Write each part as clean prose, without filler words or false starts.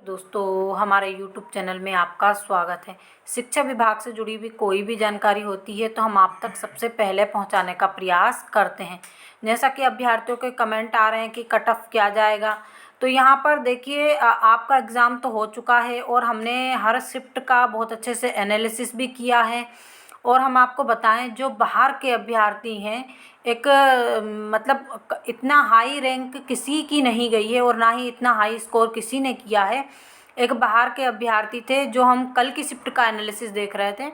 दोस्तों, हमारे YouTube channel में आपका स्वागत है। शिक्षा विभाग से जुड़ी हुई कोई भी जानकारी होती है तो हम आप तक सबसे पहले पहुंचाने का प्रयास करते हैं। जैसा कि अभ्यर्थियों के कमेंट आ रहे हैं कि कट ऑफ क्या जाएगा, तो यहाँ पर देखिए आपका एग्ज़ाम तो हो चुका है और हमने हर शिफ्ट का बहुत अच्छे से एनालिसिस भी किया है। और हम आपको बताएं, जो बाहर के अभ्यर्थी हैं, एक मतलब इतना हाई रैंक किसी की नहीं गई है और ना ही इतना हाई स्कोर किसी ने किया है। एक बाहर के अभ्यर्थी थे जो हम कल की शिफ्ट का एनालिसिस देख रहे थे,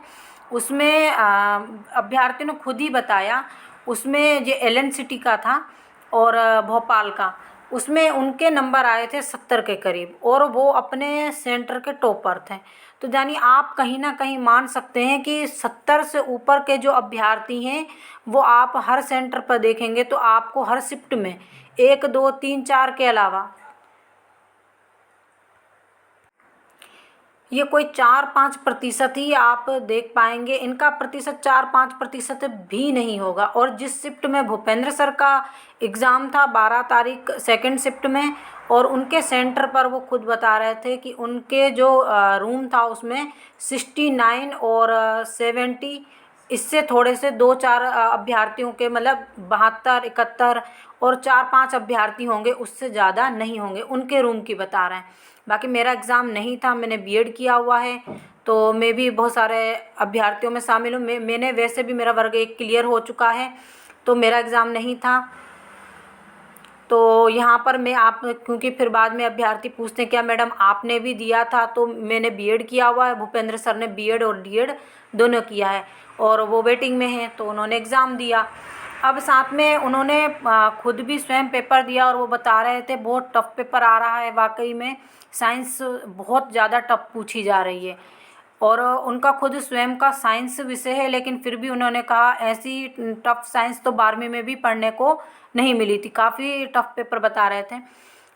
उसमें अभ्यर्थी ने खुद ही बताया, उसमें ये एलन सिटी का था और भोपाल का, उसमें उनके नंबर आए थे 70 के करीब और वो अपने सेंटर के टॉपर थे। तो यानी आप कहीं ना कहीं मान सकते हैं कि 70 से ऊपर के जो अभ्यर्थी हैं वो आप हर सेंटर पर देखेंगे तो आपको हर शिफ्ट में 1, 2, 3, 4 के अलावा ये कोई 4-5% ही आप देख पाएंगे। इनका प्रतिशत 4-5% भी नहीं होगा। और जिस शिफ्ट में भूपेंद्र सर का एग्ज़ाम था 12 तारीख सेकंड शिफ्ट में, और उनके सेंटर पर वो खुद बता रहे थे कि उनके जो रूम था उसमें 69 और 70, इससे थोड़े से 2-4 अभ्यर्थियों के, मतलब 72, 71 और 4-5 अभ्यर्थी होंगे, उससे ज़्यादा नहीं होंगे, उनके रूम की बता रहे हैं। बाकी मेरा एग्ज़ाम नहीं था, मैंने बीएड किया हुआ है, तो मैं भी बहुत सारे अभ्यर्थियों में शामिल हूँ। मैंने वैसे भी मेरा वर्ग 1 क्लियर हो चुका है, तो मेरा एग्ज़ाम नहीं था। तो यहाँ पर मैं आप, क्योंकि फिर बाद में अभ्यर्थी पूछते हैं क्या मैडम आपने भी दिया था, तो मैंने बीएड किया हुआ है, भूपेंद्र सर ने बीएड और डीएड दोनों किया है और वो वेटिंग में हैं, तो उन्होंने एग्ज़ाम दिया। अब साथ में उन्होंने खुद भी स्वयं पेपर दिया और वो बता रहे थे बहुत टफ पेपर आ रहा है। वाकई में साइंस बहुत ज़्यादा टफ पूछी जा रही है और उनका खुद स्वयं का साइंस विषय है, लेकिन फिर भी उन्होंने कहा ऐसी टफ साइंस तो 12वीं में भी पढ़ने को नहीं मिली थी। काफ़ी टफ पेपर बता रहे थे।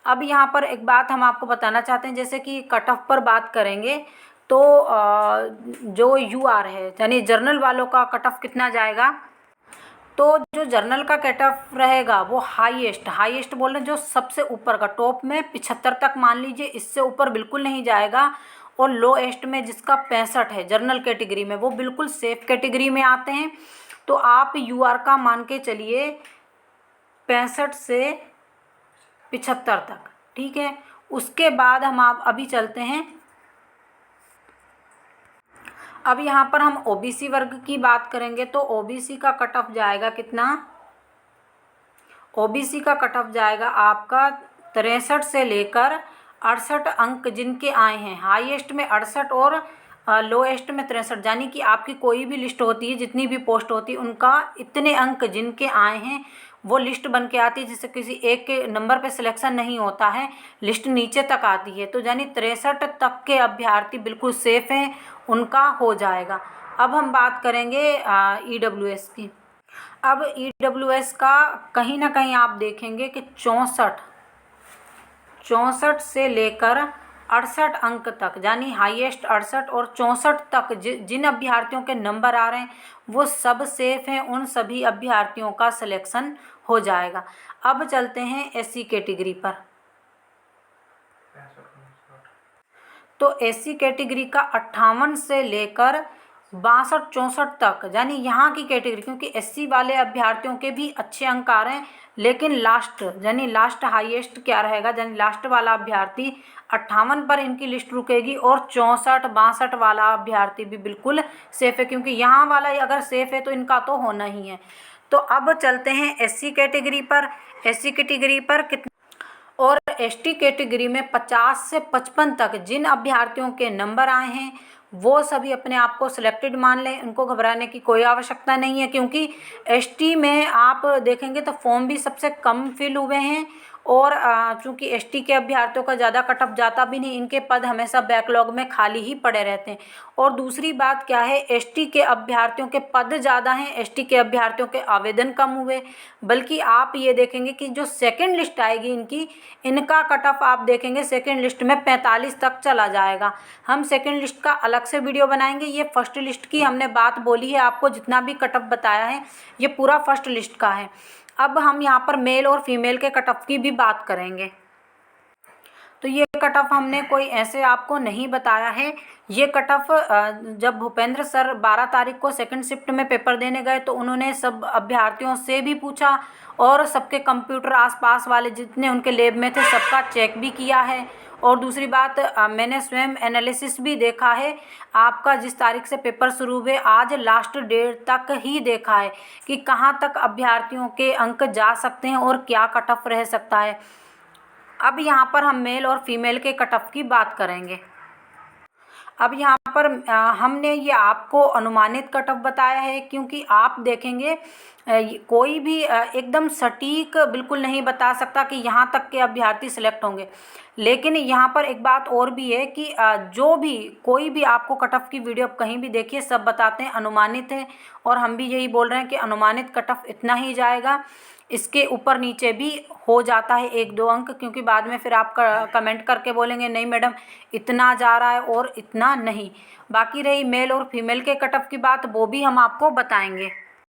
अब यहाँ पर एक बात हम आपको बताना चाहते हैं, जैसे कि कट ऑफ पर बात करेंगे तो जो यूआर है यानी जर्नल वालों का कट ऑफ कितना जाएगा, तो जो जर्नल का कट ऑफ रहेगा वो हाईएस्ट बोल रहे हैं, जो सबसे ऊपर का टॉप में 75 तक मान लीजिए, इससे ऊपर बिल्कुल नहीं जाएगा। और लोएस्ट में जिसका 65 है जर्नल कैटेगरी में, वो बिल्कुल सेफ कैटेगरी में आते हैं। तो आप यूआर का मान के चलिए 65 से 75 तक, ठीक है। उसके बाद हम आप अभी चलते हैं, अब यहाँ पर हम ओबीसी वर्ग की बात करेंगे तो ओबीसी का कट ऑफ जाएगा कितना, ओबीसी का कट ऑफ जाएगा आपका 63 से लेकर 68 अंक जिनके आए हैं। हाईएस्ट में 68 और लोएस्ट में 63, यानी कि आपकी कोई भी लिस्ट होती है, जितनी भी पोस्ट होती है, उनका इतने अंक जिनके आए हैं वो लिस्ट बन के आती है, जिससे किसी एक के नंबर पे सिलेक्शन नहीं होता है, लिस्ट नीचे तक आती है। तो यानी 63 तक के अभ्यर्थी बिल्कुल सेफ हैं, उनका हो जाएगा। अब हम बात करेंगे ईडब्ल्यूएस की। अब ईडब्ल्यूएस का कहीं ना कहीं आप देखेंगे कि 64 से लेकर 68 अंक तक, यानी हाईएस्ट 68 और 64 तक जिन अभ्यर्थियों के नंबर आ रहे हैं वो सब सेफ हैं, उन सभी अभ्यर्थियों का सिलेक्शन हो जाएगा। अब चलते हैं एससी कैटेगरी पर। तो एससी कैटेगरी का 58 से लेकर 62-64 तक, यानी यहाँ की कैटेगरी, क्योंकि एससी वाले अभ्यर्थियों के भी अच्छे अंक आ रहे हैं, लेकिन लास्ट यानी लास्ट हाईएस्ट क्या रहेगा, यानी लास्ट वाला अभ्यर्थी 58 पर इनकी लिस्ट रुकेगी और 64-62 वाला अभ्यर्थी भी बिल्कुल सेफ है, क्योंकि यहाँ वाला अगर सेफ है तो इनका तो होना ही है। तो अब चलते हैं एससी कैटेगरी पर। एससी कैटेगरी पर कितना, और एसटी कैटेगरी में 50 से 55 तक जिन अभ्यर्थियों के नंबर आए हैं वो सभी अपने आप को सिलेक्टेड मान लें, उनको घबराने की कोई आवश्यकता नहीं है, क्योंकि एसटी में आप देखेंगे तो फॉर्म भी सबसे कम फिल हुए हैं और चूँकि एसटी के अभ्यर्थियों का ज़्यादा कटअप जाता भी नहीं, इनके पद हमेशा बैकलॉग में खाली ही पड़े रहते हैं। और दूसरी बात क्या है, एसटी के अभ्यर्थियों के पद ज़्यादा हैं, एसटी के अभ्यर्थियों के आवेदन कम हुए। बल्कि आप ये देखेंगे कि जो सेकंड लिस्ट आएगी इनकी, इनका कट ऑफ आप देखेंगे सेकंड लिस्ट में 45 तक चला जाएगा। हम सेकंड लिस्ट का अलग से वीडियो बनाएंगे। ये फर्स्ट लिस्ट की हमने बात बोली है, आपको जितना भी कट ऑफ बताया है ये पूरा फर्स्ट लिस्ट का है। अब हम यहाँ पर मेल और फीमेल के कट ऑफ की भी बात करेंगे। तो ये कट ऑफ हमने कोई ऐसे आपको नहीं बताया है। ये कट ऑफ जब भूपेंद्र सर 12 तारीख को सेकंड शिफ्ट में पेपर देने गए तो उन्होंने सब अभ्यर्थियों से भी पूछा और सबके कंप्यूटर आसपास वाले जितने उनके लैब में थे सबका चेक भी किया है। और दूसरी बात मैंने स्वयं एनालिसिस भी देखा है, आपका जिस तारीख से पेपर शुरू हुए आज लास्ट डेट तक ही देखा है कि कहाँ तक अभ्यर्थियों के अंक जा सकते हैं और क्या कट ऑफ रह सकता है। अब यहाँ पर हम मेल और फीमेल के कट ऑफ की बात करेंगे। अब यहाँ पर हमने ये आपको अनुमानित कट ऑफ बताया है, क्योंकि आप देखेंगे कोई भी एकदम सटीक बिल्कुल नहीं बता सकता कि यहाँ तक के अभ्यर्थी सिलेक्ट होंगे। लेकिन यहाँ पर एक बात और भी है कि जो भी कोई भी आपको कट ऑफ की वीडियो कहीं भी देखिए सब बताते हैं अनुमानित है, और हम भी यही बोल रहे हैं कि अनुमानित कट ऑफ इतना ही जाएगा। इसके ऊपर नीचे भी हो जाता है 1-2 अंक, क्योंकि बाद में फिर आप कमेंट करके बोलेंगे नहीं मैडम इतना जा रहा है और इतना नहीं। बाकी रही मेल और फीमेल के कट ऑफ की बात, वो भी हम आपको बताएंगे।